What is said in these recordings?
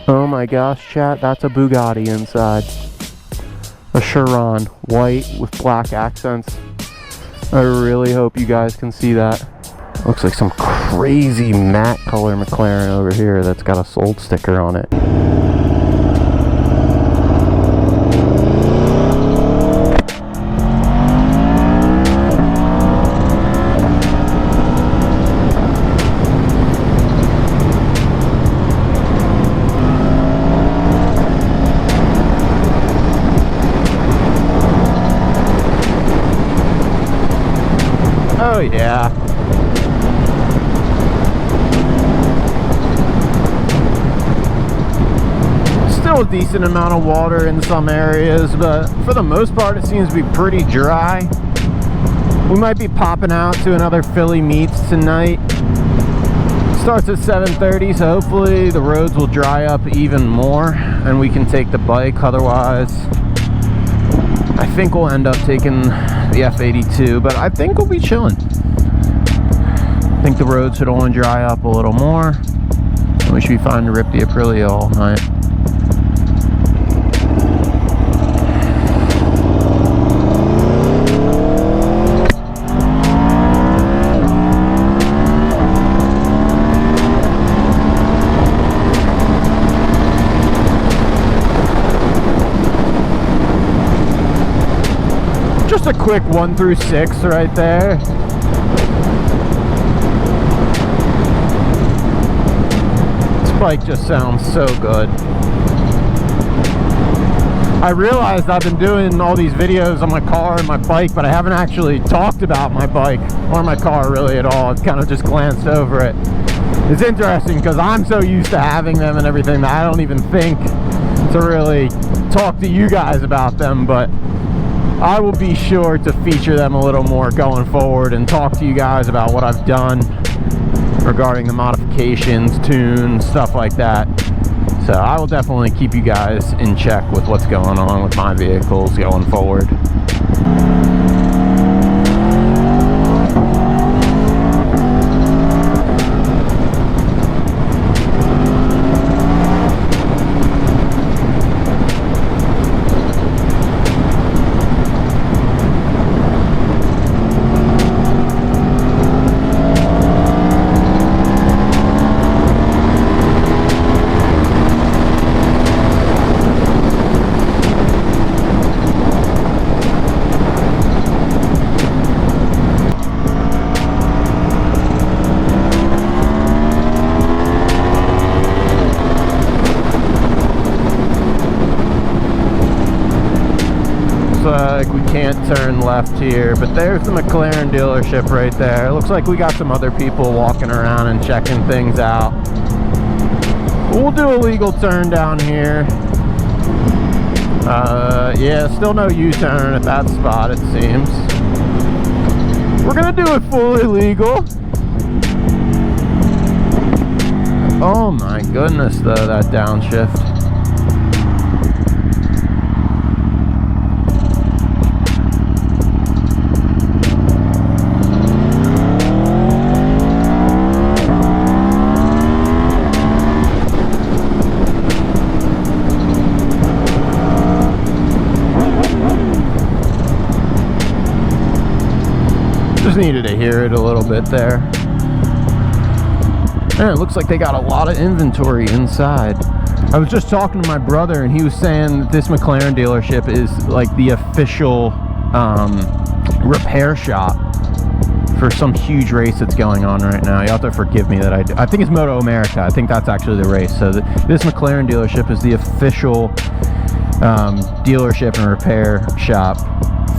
Oh my gosh, chat, that's a Bugatti inside. A Chiron, white with black accents. I really hope you guys can see that. Looks like some crazy matte color McLaren over here that's got a sold sticker on it. Oh yeah. Still a decent amount of water in some areas, but for the most part it seems to be pretty dry. We might be popping out to another Philly Meets tonight. Starts at 7:30, so hopefully the roads will dry up even more and we can take the bike. Otherwise, I think we'll end up taking the F82, but I think we'll be chilling. I think the roads should only dry up a little more, and we should be fine to rip the Aprilia all night. Just a quick 1 through 6 right there. This bike just sounds so good. I realized I've been doing all these videos on my car and my bike, but I haven't actually talked about my bike or my car really at all. I've kind of just glanced over it. It's interesting because I'm so used to having them and everything that I don't even think to really talk to you guys about them, but I will be sure to feature them a little more going forward and talk to you guys about what I've done regarding the modifications, tunes, stuff like that. So I will definitely keep you guys in check with what's going on with my vehicles going forward. Like we can't turn left here, but there's the McLaren dealership right there. It looks like we got some other people walking around and checking things out. We'll do a legal turn down here. Yeah, still no U-turn at that spot, it seems. We're gonna do it fully legal. Oh my goodness, though, that downshift. Just needed to hear it a little bit there. And it looks like they got a lot of inventory inside. I was just talking to my brother and he was saying that this McLaren dealership is like the official repair shop for some huge race that's going on right now. You have to forgive me that I think it's Moto America. I think that's actually the race. So this McLaren dealership is the official dealership and repair shop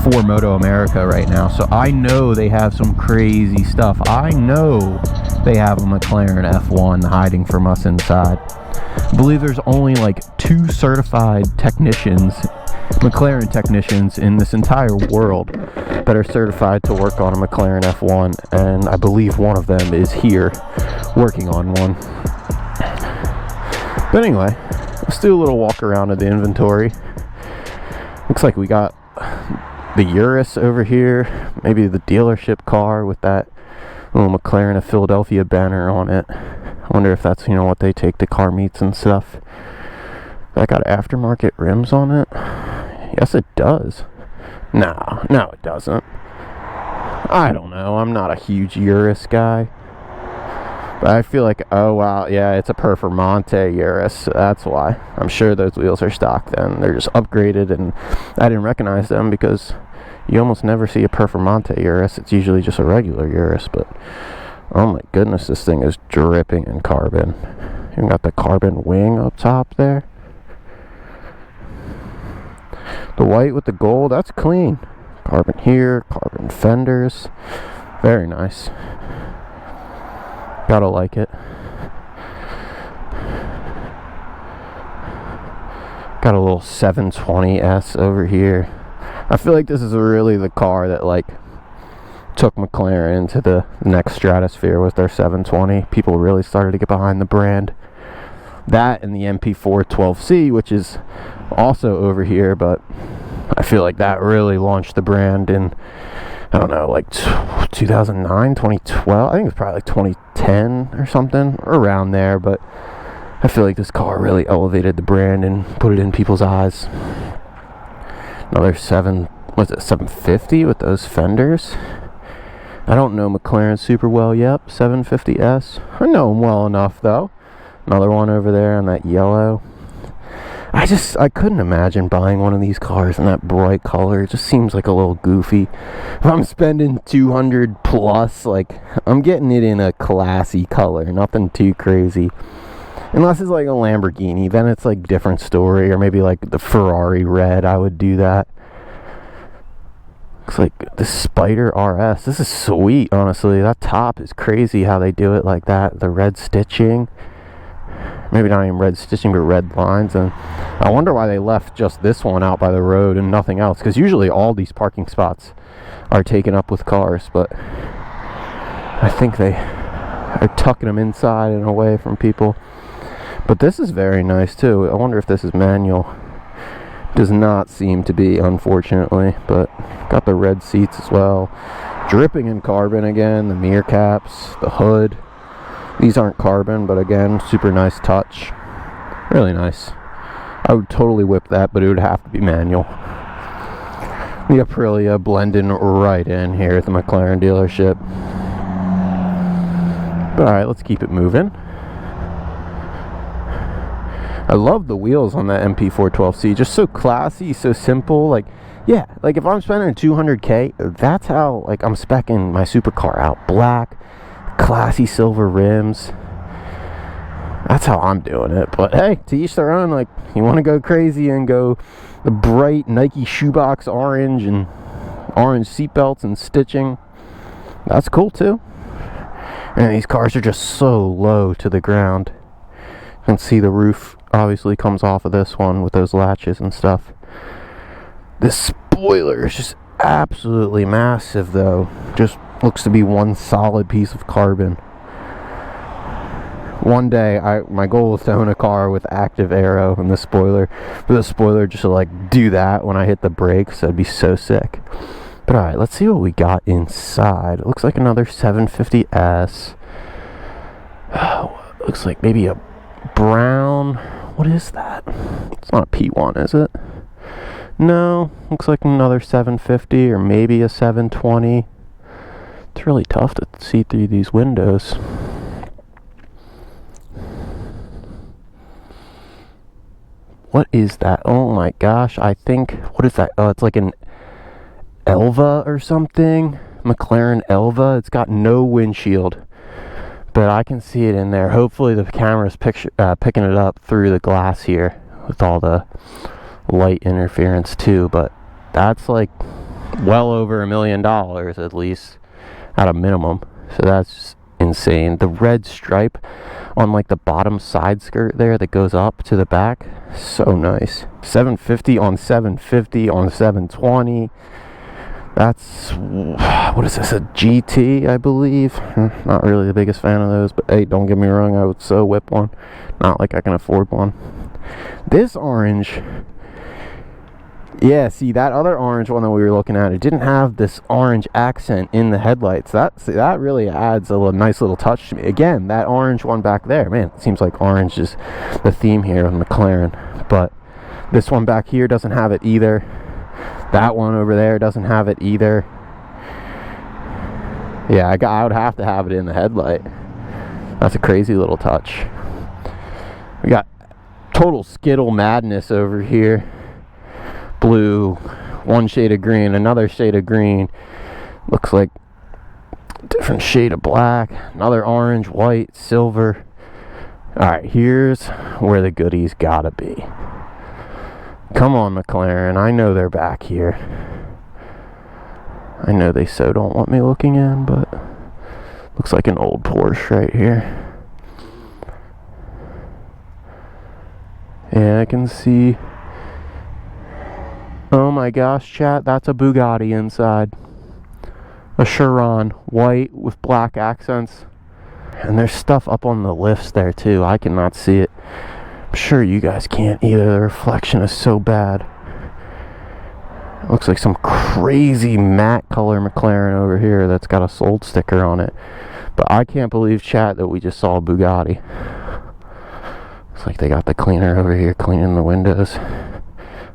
for Moto America right now. So I know they have some crazy stuff. I know they have a McLaren F1 hiding from us inside. I believe there's only like 2 certified technicians, McLaren technicians in this entire world that are certified to work on a McLaren F1, and I believe one of them is here working on one. But anyway, let's do a little walk around of the inventory. Looks like we got the Urus over here, maybe the dealership car with that little McLaren of Philadelphia banner on it. I wonder if that's, you know, what they take to car meets and stuff. That got aftermarket rims on it? Yes, it does. No, it doesn't. I don't know. I'm not a huge Urus guy. But I feel like, oh wow, yeah, it's a Performante Urus. So that's why. I'm sure those wheels are stock then. They're just upgraded, and I didn't recognize them because you almost never see a Performante Urus. It's usually just a regular Urus, but oh my goodness, this thing is dripping in carbon. You got the carbon wing up top there. The white with the gold, that's clean. Carbon here, carbon fenders. Very nice. Gotta like it. Got a little 720S over here. I feel like this is really the car that like took McLaren into the next stratosphere with their 720. People really started to get behind the brand. That and the MP4 12C, which is also over here, but I feel like that really launched the brand in, I don't know, like 2009, 2012. I think it's probably like 2010 or something, around there, but I feel like this car really elevated the brand and put it in people's eyes. Another 750 with those fenders. I don't know McLaren super well yet. 750S. I know them well enough though. Another one over there in that yellow. I couldn't imagine buying one of these cars in that bright color. It just seems like a little goofy. If I'm spending 200 plus, like, I'm getting it in a classy color, nothing too crazy. Unless it's like a Lamborghini, then it's like different story. Or maybe like the Ferrari red, I would do that. Looks like the Spider RS. This is sweet, honestly. That top is crazy how they do it like that. The red stitching. Maybe not even red stitching, but red lines. And I wonder why they left just this one out by the road and nothing else. Because usually all these parking spots are taken up with cars. But I think they are tucking them inside and away from people. But this is very nice too. I wonder if this is manual. Does not seem to be, unfortunately. But got the red seats as well. Dripping in carbon again. The mirror caps, the hood. These aren't carbon, but again, super nice touch. Really nice. I would totally whip that, but it would have to be manual. The Aprilia blending right in here at the McLaren dealership. But alright, let's keep it moving. I love the wheels on that MP4 12C. Just so classy, so simple. Like, yeah, like if I'm spending 200K, that's how like I'm speccing my supercar out. Black, classy silver rims. That's how I'm doing it. But hey, to each their own. Like, you want to go crazy and go the bright Nike shoebox orange and orange seatbelts and stitching, that's cool too. And these cars are just so low to the ground. You can see the roof obviously comes off of this one with those latches and stuff. This spoiler is just absolutely massive though. Just looks to be one solid piece of carbon. One day, my goal is to own a car with active aero and the spoiler. For the spoiler just to like do that when I hit the brakes, that'd be so sick. But alright, let's see what we got inside. It looks like another 750S. Looks like maybe a brown. What is that? It's not a P1, is it? No, looks like another 750 or maybe a 720. It's really tough to see through these windows. What is that? Oh my gosh, I think, what is that? Oh, it's like an Elva or something. McLaren Elva. It's got no windshield, but I can see it in there. Hopefully the camera's picking it up through the glass here with all the light interference too. But that's like well over $1 million at least, at a minimum. So that's insane. The red stripe on like the bottom side skirt there that goes up to the back, so nice. 750 on 750 on 720. That's, what is this, a GT, I believe? Not really the biggest fan of those, but hey, don't get me wrong, I would so whip one. Not like I can afford one. This orange Yeah, see, that other orange one that we were looking at, it didn't have this orange accent in the headlights. That really adds a nice little touch to me. Again, that orange one back there, man, it seems like orange is the theme here on McLaren. But this one back here doesn't have it either. That one over there doesn't have it either. Yeah, I would have to have it in the headlight. That's a crazy little touch. We got total Skittle madness over here. Blue, one shade of green, another shade of green, looks like a different shade of black, another orange, white, silver. Alright, here's where the goodies gotta be. Come on, McLaren, I know they're back here. I know they so don't want me looking in, but looks like an old Porsche right here. Yeah, I can see. Oh my gosh, chat, that's a Bugatti inside. A Chiron, white with black accents. And there's stuff up on the lifts there too. I cannot see it. I'm sure you guys can't either. The reflection is so bad. It looks like some crazy matte color McLaren over here that's got a sold sticker on it. But I can't believe, chat, that we just saw a Bugatti. Looks like they got the cleaner over here cleaning the windows.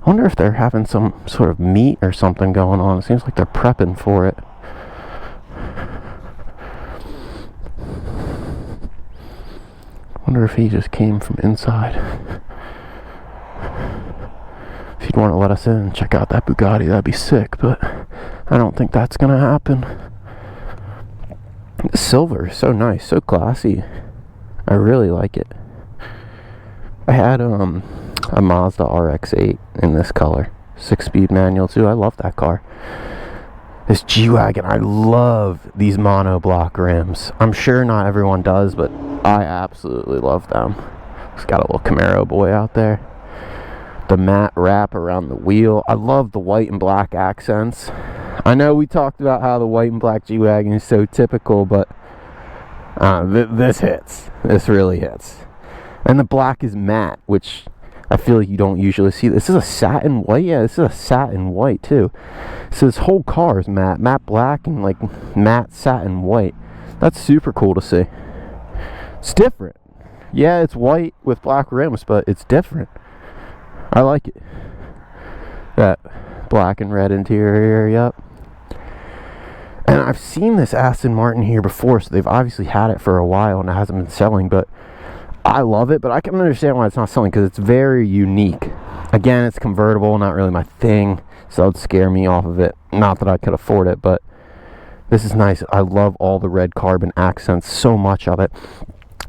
I wonder if they're having some sort of meet or something going on. It seems like they're prepping for it. I wonder if he just came from inside. If you'd want to let us in and check out that Bugatti, that'd be sick, but I don't think that's gonna happen. The silver is so nice, so classy. I really like it. I had a Mazda RX-8 in this color, 6-speed manual too. I love that car. This G-Wagon, I love these monoblock rims. I'm sure not everyone does, but I absolutely love them. It's got a little Camaro boy out there. The matte wrap around the wheel. I love the white and black accents. I know we talked about how the white and black G-Wagon is so typical, but this hits. This really hits. And the black is matte, which I feel like you don't usually see. This is a satin white. Yeah, this is a satin white too. So this whole car is matte black and like matte satin white. That's super cool to see. It's different. Yeah, it's white with black rims, but it's different. I like it. That black and red interior, yep. And I've seen this Aston Martin here before, so they've obviously had it for a while and it hasn't been selling, but I love it, but I can understand why it's not selling because it's very unique. Again, it's convertible, not really my thing, so that would scare me off of it. Not that I could afford it, but this is nice. I love all the red carbon accents, so much of it.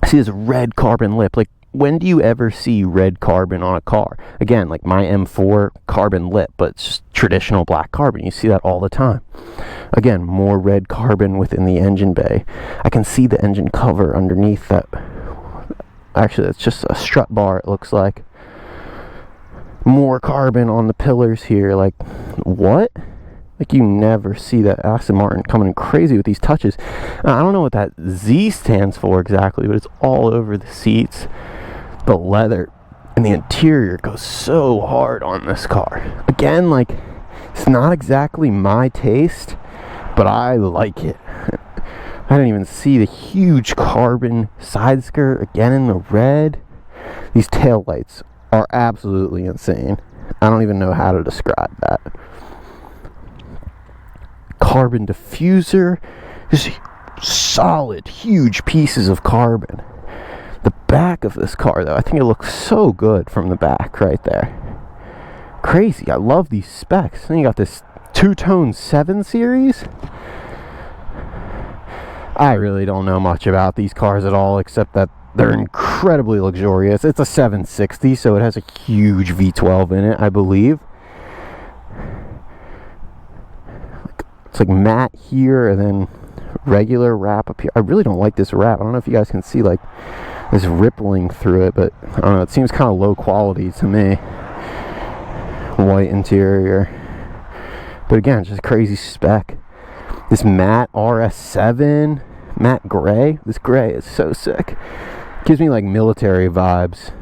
I see this red carbon lip. Like, when do you ever see red carbon on a car? Again, like my M4 carbon lip, but it's just traditional black carbon. You see that all the time. Again, more red carbon within the engine bay. I can see the engine cover underneath that. Actually, it's just a strut bar, it looks like. More carbon on the pillars here. Like, what? Like, you never see that Aston Martin coming in crazy with these touches. I don't know what that Z stands for exactly, but it's all over the seats. The leather and the interior goes so hard on this car. Again, like, it's not exactly my taste, but I like it. I didn't even see the huge carbon side skirt again in the red. These tail lights are absolutely insane. I don't even know how to describe that. Carbon diffuser, just solid, huge pieces of carbon. The back of this car, though, I think it looks so good from the back right there. Crazy. I love these specs. Then you got this two-tone 7 Series. I really don't know much about these cars at all, except that they're incredibly luxurious. It's a 760, so it has a huge V12 in it, I believe. It's like matte here, and then regular wrap up here. I really don't like this wrap. I don't know if you guys can see, like, this rippling through it, but I don't know, it seems kind of low quality to me. White interior. But again, just a crazy spec. This matte RS7, matte gray. This gray is so sick. Gives me like military vibes.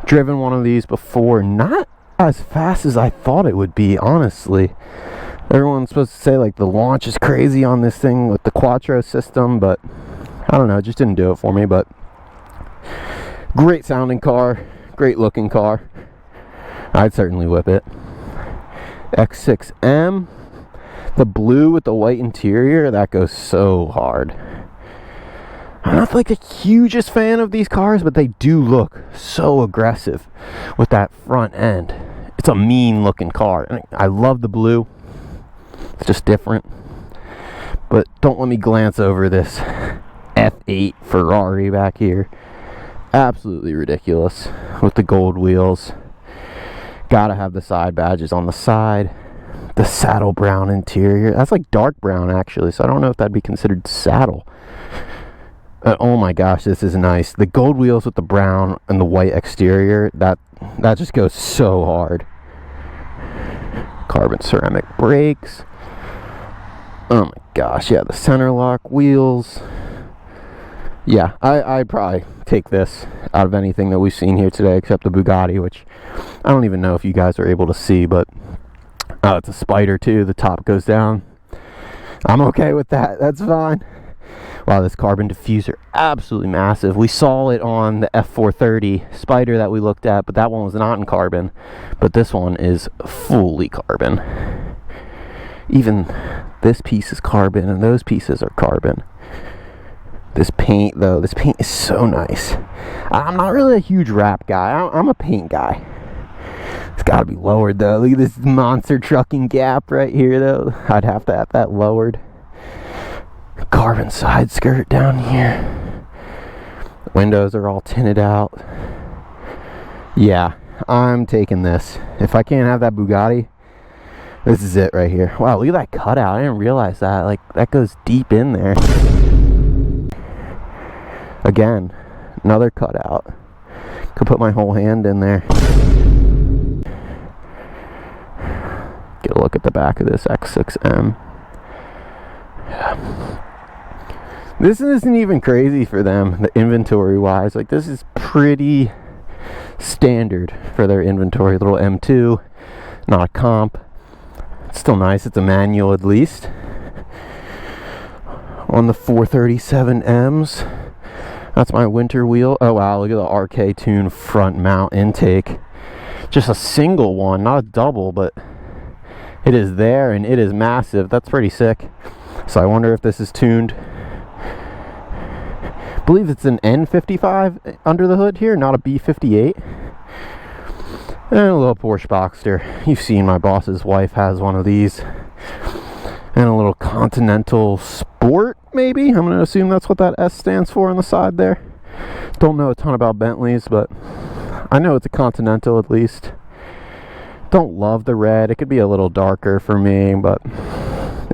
Driven one of these before. Not as fast as I thought it would be, honestly. Everyone's supposed to say like the launch is crazy on this thing with the Quattro system, but I don't know, it just didn't do it for me. But great sounding car, great looking car. I'd certainly whip it. X6M, the blue with the white interior, that goes so hard. I'm not like the hugest fan of these cars, but they do look so aggressive with that front end. It's a mean looking car, and I love the blue. It's just different. But don't let me glance over this F8 Ferrari back here. Absolutely ridiculous with the gold wheels. Gotta have the side badges on the side. The saddle brown interior. That's like dark brown actually, so I don't know if that'd be considered saddle. Oh my gosh, this is nice. The gold wheels with the brown and the white exterior, that just goes so hard. Carbon ceramic brakes. Oh my gosh, yeah, the center lock wheels. Yeah, I'd probably take this out of anything that we've seen here today except the Bugatti, which I don't even know if you guys are able to see, but it's a Spider too. The top goes down. I'm okay with that. That's fine. Wow, this carbon diffuser, absolutely massive. We saw it on the F430 Spider that we looked at, but that one was not in carbon. But this one is fully carbon. Even this piece is carbon, and those pieces are carbon. This paint, though, this paint is so nice. I'm not really a huge wrap guy. I'm a paint guy. It's got to be lowered, though. Look at this monster trucking gap right here, though. I'd have to have that lowered. Carbon side skirt down here. Windows are all tinted out. Yeah, I'm taking this. If I can't have that Bugatti, this is it right here. Wow, look at that cutout. I didn't realize that. Like, that goes deep in there. Again, another cutout. Could put my whole hand in there. Get a look at the back of this X6M. Yeah. This isn't even crazy for them, the inventory wise. Like, this is pretty standard for their inventory. Little M2, not a comp. It's still nice. It's a manual at least. On the 437Ms, that's my winter wheel. Oh wow, look at the RK Tune front mount intake. Just a single one, not a double, but it is there and it is massive. That's pretty sick. So I wonder if this is tuned. I believe it's an N55 under the hood here, not a B58. And a little Porsche Boxster. You've seen my boss's wife has one of these. And a little Continental Sport, maybe? I'm going to assume that's what that S stands for on the side there. Don't know a ton about Bentleys, but I know it's a Continental at least. Don't love the red. It could be a little darker for me, but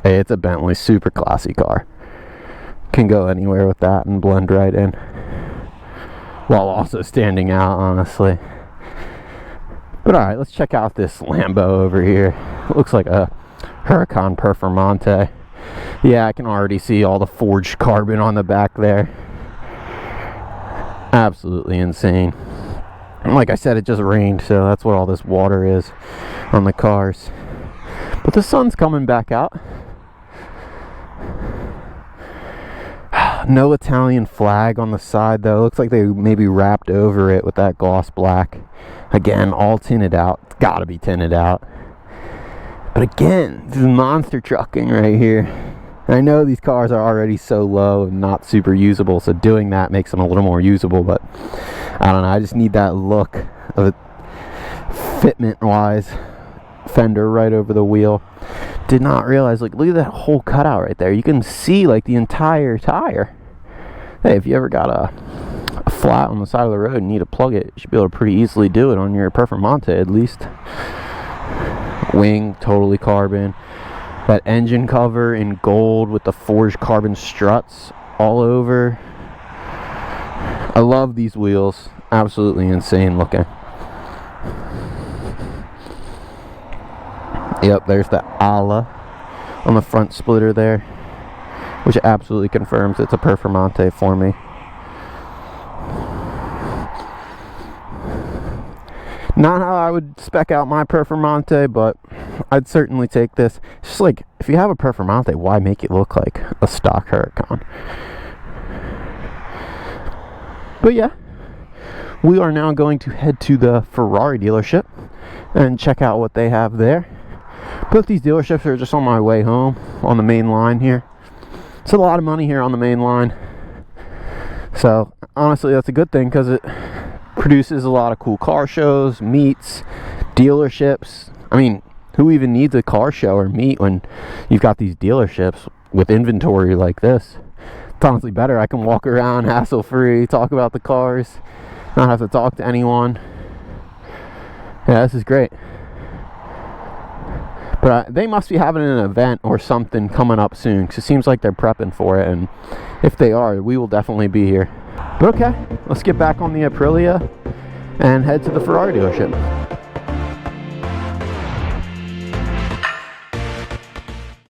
hey, it's a Bentley. Super classy car. Can go anywhere with that and blend right in. While also standing out, honestly. But alright, let's check out this Lambo over here. It looks like a Huracan Performante. Yeah, I can already see all the forged carbon on the back there. Absolutely insane. And like I said, it just rained, so that's what all this water is on the cars. But the sun's coming back out. No Italian flag on the side, though. Looks like they maybe wrapped over it with that gloss black. Again, all tinted out. It's gotta be tinted out. But again, this is monster trucking right here. And I know these cars are already so low and not super usable, so doing that makes them a little more usable, but I don't know, I just need that look of it fitment wise. Fender right over the wheel. Did not realize, like, look at that whole cutout right there. You can see like the entire tire. Hey, if you ever got a flat on the side of the road and need to plug it, you should be able to pretty easily do it on your Performante at least. Wing, totally carbon. That engine cover in gold with the forged carbon struts all over. I love these wheels. Absolutely insane looking. Yep, there's the ala on the front splitter there, which absolutely confirms it's a Performante for me. Not how I would spec out my Performante, but I'd certainly take this. It's just like, if you have a Performante, why make it look like a stock Huracan? But yeah, we are now going to head to the Ferrari dealership and check out what they have there. Both these dealerships are just on my way home on the main line here. It's a lot of money here on the main line. So honestly, that's a good thing because it produces a lot of cool car shows, meets, dealerships. I mean, who even needs a car show or meet when you've got these dealerships with inventory like this? It's honestly better. I can walk around hassle free, talk about the cars, not have to talk to anyone. Yeah, this is great. But they must be having an event or something coming up soon, because it seems like they're prepping for it, and if they are, we will definitely be here. But okay, let's get back on the Aprilia and head to the Ferrari dealership.